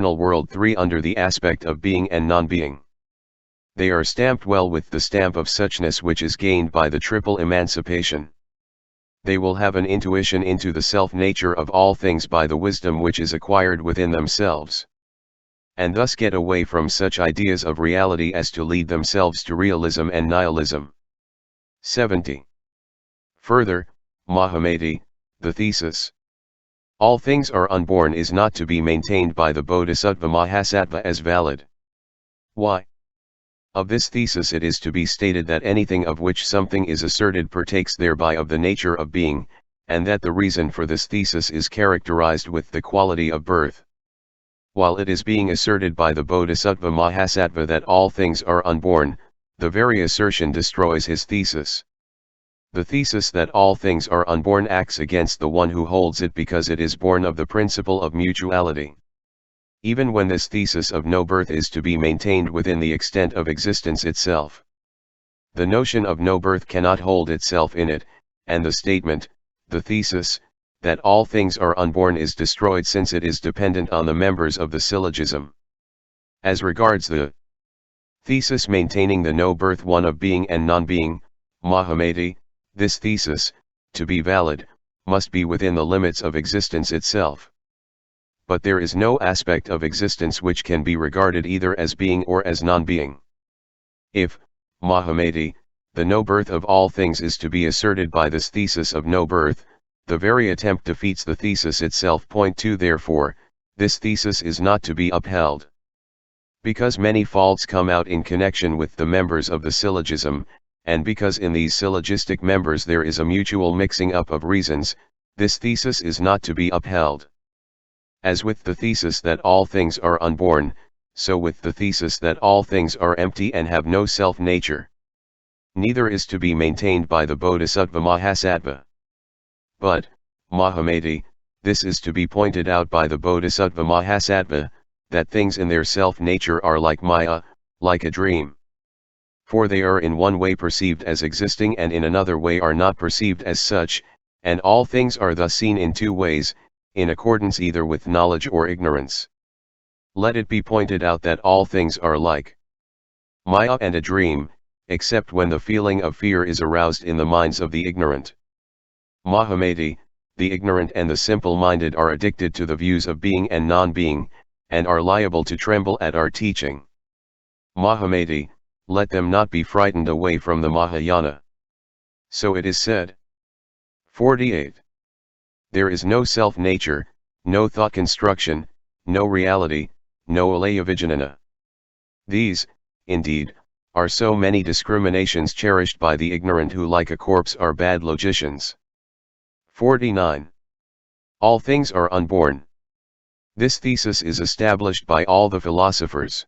world 3 under the aspect of being and non-being. They are stamped well with the stamp of suchness which is gained by the triple emancipation. They will have an intuition into the self-nature of all things by the wisdom which is acquired within themselves, and thus get away from such ideas of reality as to lead themselves to realism and nihilism. 70. Further, Mahamati, the thesis, all things are unborn, is not to be maintained by the Bodhisattva Mahasattva as valid. Why? Of this thesis it is to be stated that anything of which something is asserted partakes thereby of the nature of being, and that the reason for this thesis is characterized with the quality of birth. While it is being asserted by the Bodhisattva Mahasattva that all things are unborn, the very assertion destroys his thesis. The thesis that all things are unborn acts against the one who holds it because it is born of the principle of mutuality. Even when this thesis of no birth is to be maintained within the extent of existence itself, the notion of no birth cannot hold itself in it, and the statement, the thesis, that all things are unborn is destroyed since it is dependent on the members of the syllogism. As regards the thesis maintaining the no birth one of being and non-being, Mahamati, this thesis, to be valid, must be within the limits of existence itself. But there is no aspect of existence which can be regarded either as being or as non-being. If, Mahamati, the no birth of all things is to be asserted by this thesis of no birth, the very attempt defeats the thesis itself. Point 2. Therefore, this thesis is not to be upheld. Because many faults come out in connection with the members of the syllogism, and because in these syllogistic members there is a mutual mixing up of reasons, this thesis is not to be upheld. As with the thesis that all things are unborn, so with the thesis that all things are empty and have no self-nature. Neither is to be maintained by the Bodhisattva Mahasattva. But, Mahamati, this is to be pointed out by the Bodhisattva Mahasattva, that things in their self-nature are like Maya, like a dream. For they are in one way perceived as existing and in another way are not perceived as such, and all things are thus seen in two ways, in accordance either with knowledge or ignorance. Let it be pointed out that all things are like Maya and a dream, except when the feeling of fear is aroused in the minds of the ignorant. Mahamati, the ignorant and the simple-minded are addicted to the views of being and non-being, and are liable to tremble at our teaching. Mahamati, let them not be frightened away from the Mahayana. So it is said. 48. There is no self-nature, no thought construction, no reality, no Mahavijnana. These, indeed, are so many discriminations cherished by the ignorant who like a corpse are bad logicians. 49. All things are unborn. This thesis is established by all the philosophers.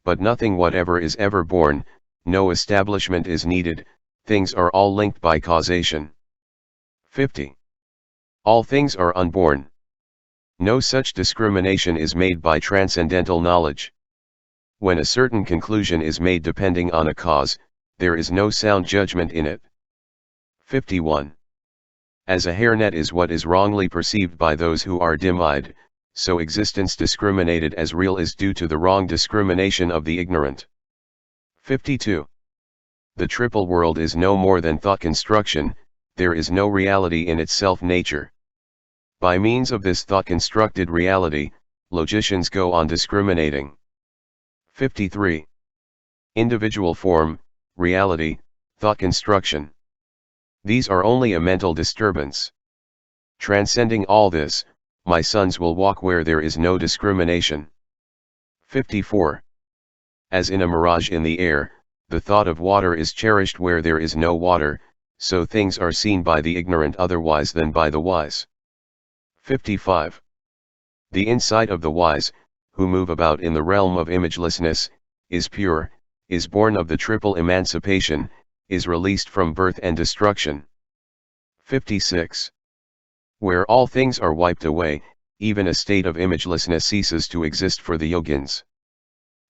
But nothing whatever is ever born, no establishment is needed, things are all linked by causation. 50. All things are unborn. No such discrimination is made by transcendental knowledge. When a certain conclusion is made depending on a cause, there is no sound judgment in it. 51. As a hairnet is what is wrongly perceived by those who are dim-eyed, so existence discriminated as real is due to the wrong discrimination of the ignorant. 52. The triple world is no more than thought construction, there is no reality in its self-nature. By means of this thought-constructed reality, logicians go on discriminating. 53. Individual form, reality, thought construction. These are only a mental disturbance. Transcending all this, my sons will walk where there is no discrimination. 54. As in a mirage in the air, the thought of water is cherished where there is no water, so things are seen by the ignorant otherwise than by the wise. 55. The insight of the wise, who move about in the realm of imagelessness, is pure, is born of the triple emancipation, is released from birth and destruction. 56. Where all things are wiped away, even a state of imagelessness ceases to exist for the Yogins.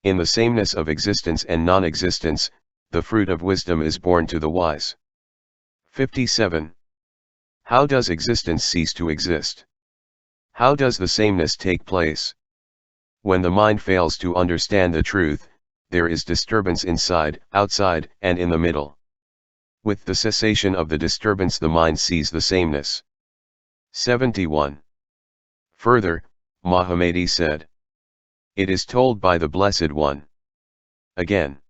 In the sameness of existence and non-existence, the fruit of wisdom is born to the wise. 57. How does existence cease to exist? How does the sameness take place? When the mind fails to understand the truth, there is disturbance inside, outside, and in the middle. With the cessation of the disturbance the mind sees the sameness. 71. Further, Mahamati said, "It is told by the Blessed One again,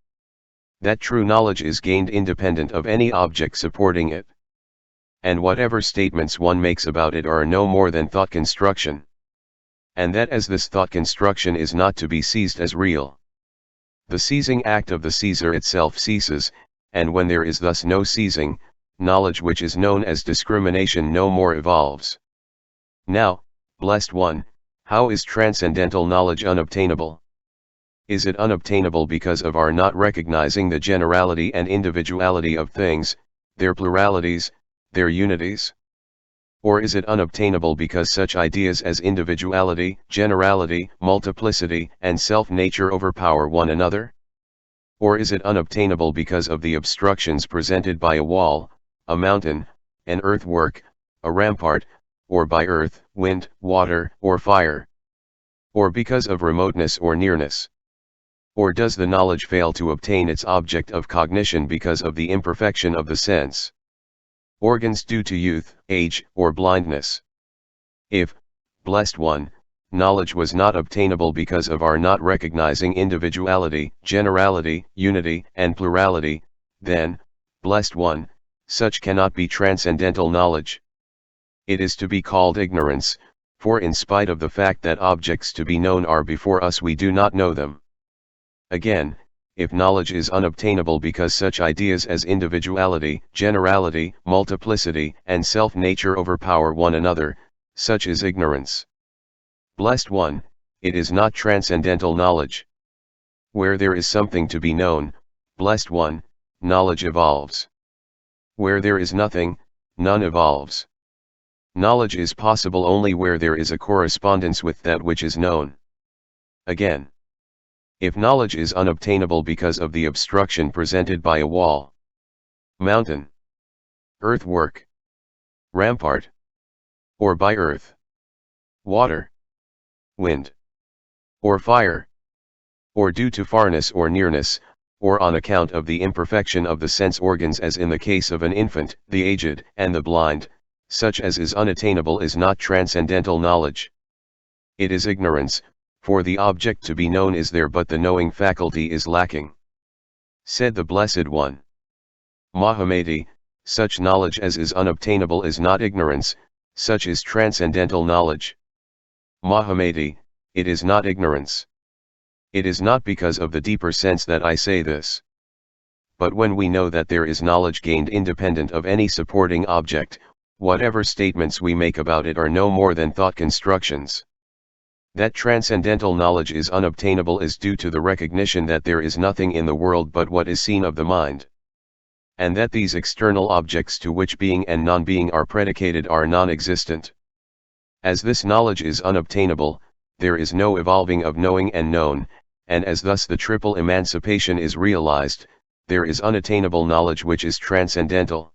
that true knowledge is gained independent of any object supporting it. And whatever statements one makes about it are no more than thought construction. And that as this thought construction is not to be seized as real, the seizing act of the seizer itself ceases, and when there is thus no seizing, knowledge which is known as discrimination no more evolves. Now, Blessed One, how is transcendental knowledge unobtainable? Is it unobtainable because of our not recognizing the generality and individuality of things, their pluralities, their unities? Or is it unobtainable because such ideas as individuality, generality, multiplicity, and self-nature overpower one another? Or is it unobtainable because of the obstructions presented by a wall, a mountain, an earthwork, a rampart, or by earth, wind, water, or fire? Or because of remoteness or nearness? Or does the knowledge fail to obtain its object of cognition because of the imperfection of the sense organs due to youth, age, or blindness? If, Blessed One, knowledge was not obtainable because of our not recognizing individuality, generality, unity, and plurality, then, Blessed One, such cannot be transcendental knowledge. It is to be called ignorance, for in spite of the fact that objects to be known are before us we do not know them. Again, if knowledge is unobtainable because such ideas as individuality, generality, multiplicity, and self-nature overpower one another, such is ignorance. Blessed One, it is not transcendental knowledge. Where there is something to be known, Blessed One, knowledge evolves. Where there is nothing, none evolves. Knowledge is possible only where there is a correspondence with that which is known. Again, if knowledge is unobtainable because of the obstruction presented by a wall, mountain, earthwork, rampart, or by earth, water, wind, or fire, or due to farness or nearness, or on account of the imperfection of the sense organs as in the case of an infant, the aged, and the blind, such as is unattainable is not transcendental knowledge. It is ignorance, for the object to be known is there but the knowing faculty is lacking. Said the Blessed One. Mahamati, such knowledge as is unobtainable is not ignorance, such is transcendental knowledge. Mahamati, it is not ignorance. It is not because of the deeper sense that I say this. But when we know that there is knowledge gained independent of any supporting object, whatever statements we make about it are no more than thought constructions. That transcendental knowledge is unobtainable is due to the recognition that there is nothing in the world but what is seen of the mind. And that these external objects to which being and non-being are predicated are non-existent. As this knowledge is unobtainable, there is no evolving of knowing and known, and as thus the triple emancipation is realized, there is unattainable knowledge which is transcendental.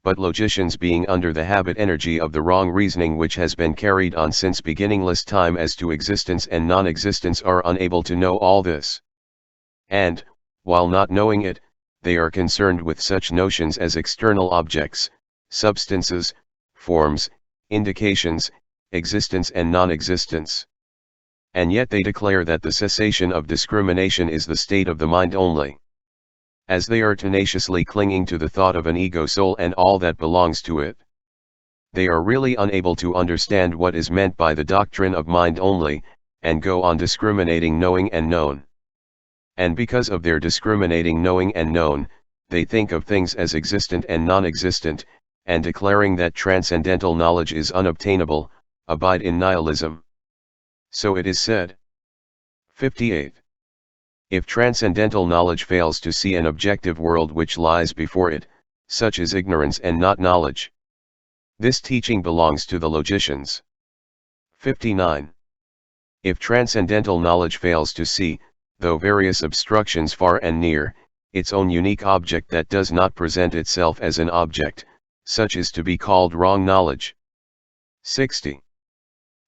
But logicians being under the habit energy of the wrong reasoning which has been carried on since beginningless time as to existence and non-existence are unable to know all this. And, while not knowing it, they are concerned with such notions as external objects, substances, forms, indications, existence and non-existence. And yet they declare that the cessation of discrimination is the state of the mind only. As they are tenaciously clinging to the thought of an ego soul and all that belongs to it, they are really unable to understand what is meant by the doctrine of mind only, and go on discriminating knowing and known. And because of their discriminating knowing and known, they think of things as existent and non-existent, and declaring that transcendental knowledge is unobtainable, abide in nihilism. So it is said. 58. If transcendental knowledge fails to see an objective world which lies before it, such is ignorance and not knowledge. This teaching belongs to the logicians. 59. If transcendental knowledge fails to see, though various obstructions far and near, its own unique object that does not present itself as an object, such is to be called wrong knowledge. 60.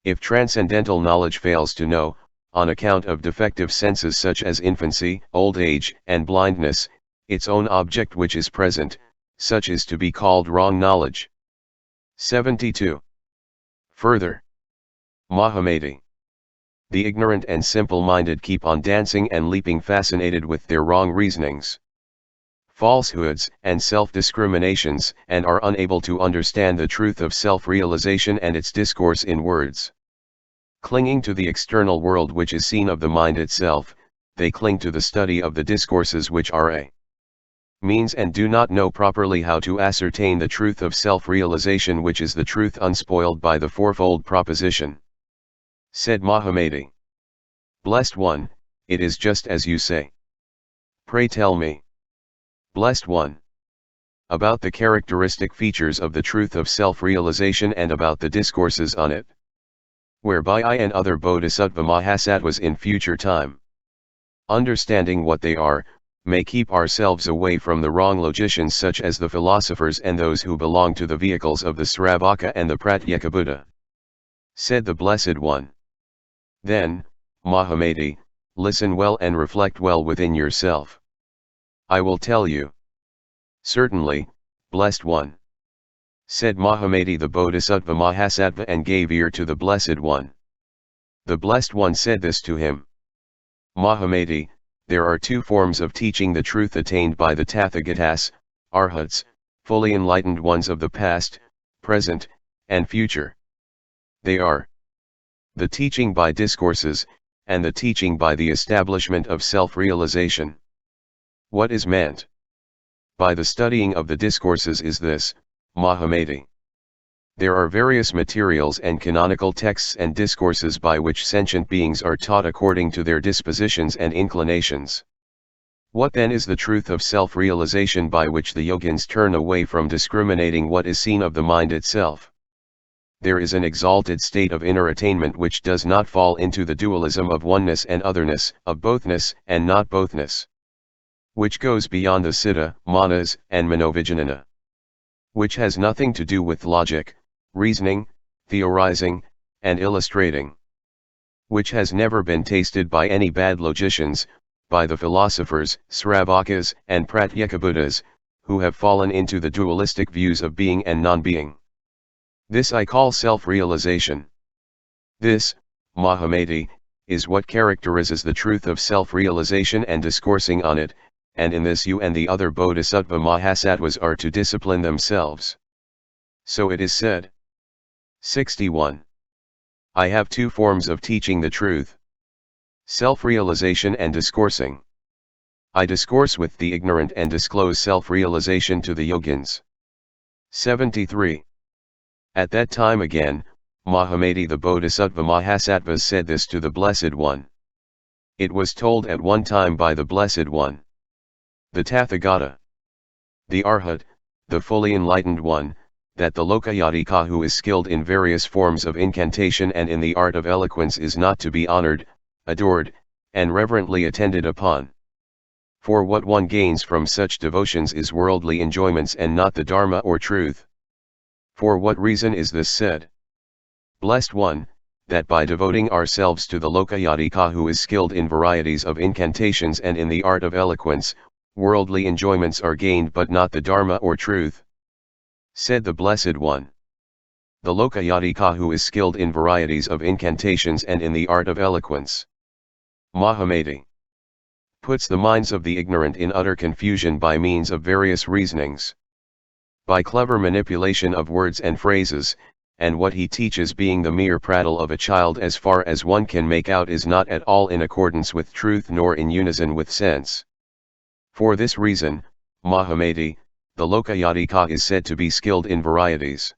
If transcendental knowledge fails to know, on account of defective senses such as infancy, old age, and blindness, its own object which is present, such is to be called wrong knowledge. 72. Further, Mahamati. The ignorant and simple-minded keep on dancing and leaping fascinated with their wrong reasonings, falsehoods, and self-discriminations, and are unable to understand the truth of self-realization and its discourse in words. Clinging to the external world which is seen of the mind itself, they cling to the study of the discourses which are a means and do not know properly how to ascertain the truth of self-realization which is the truth unspoiled by the fourfold proposition. Said Mahamati. Blessed One, it is just as you say. Pray tell me, Blessed One, about the characteristic features of the truth of self-realization and about the discourses on it, whereby I and other Bodhisattva Mahasattvas in future time, understanding what they are, may keep ourselves away from the wrong logicians such as the philosophers and those who belong to the vehicles of the Sravaka and the Pratyekabuddha. Said the Blessed One. Then, Mahamati, listen well and reflect well within yourself. I will tell you. Certainly, Blessed One. Said Mahamati the Bodhisattva Mahasattva and gave ear to the Blessed One. The Blessed One said this to him. Mahamati, there are two forms of teaching the truth attained by the Tathagatas, Arhats, fully enlightened ones of the past, present, and future. They are the teaching by discourses, and the teaching by the establishment of self-realization. What is meant by the studying of the discourses is this, Mahamati. There are various materials and canonical texts and discourses by which sentient beings are taught according to their dispositions and inclinations. What then is the truth of self-realization by which the Yogins turn away from discriminating what is seen of the mind itself? There is an exalted state of inner attainment which does not fall into the dualism of oneness and otherness, of bothness and not-bothness, which goes beyond the Citta, manas, and Manovijnana, which has nothing to do with logic, reasoning, theorizing, and illustrating, which has never been tasted by any bad logicians, by the philosophers, Sravakas, and Pratyekabuddhas, who have fallen into the dualistic views of being and non-being. This I call self-realization. This, Mahamati, is what characterizes the truth of self-realization and discoursing on it, and in this you and the other Bodhisattva Mahasattvas are to discipline themselves. So it is said. 61. I have two forms of teaching the truth: self-realization and discoursing. I discourse with the ignorant and disclose self-realization to the Yogins. 73. At that time again, Mahamati the Bodhisattva Mahasattvas said this to the Blessed One. It was told at one time by the Blessed One, the Tathagata, the Arhat, the fully enlightened one, that the Lokayadika who is skilled in various forms of incantation and in the art of eloquence is not to be honored, adored, and reverently attended upon. For what one gains from such devotions is worldly enjoyments and not the Dharma or truth. For what reason is this said? Blessed One, that by devoting ourselves to the Lokayadika who is skilled in varieties of incantations and in the art of eloquence, worldly enjoyments are gained but not the Dharma or truth. Said the Blessed One. The Lokayadika who is skilled in varieties of incantations and in the art of eloquence, Mahamati, puts the minds of the ignorant in utter confusion by means of various reasonings, by clever manipulation of words and phrases, and what he teaches being the mere prattle of a child as far as one can make out is not at all in accordance with truth nor in unison with sense. For this reason, Mahamati, the Lokayadika is said to be skilled in varieties.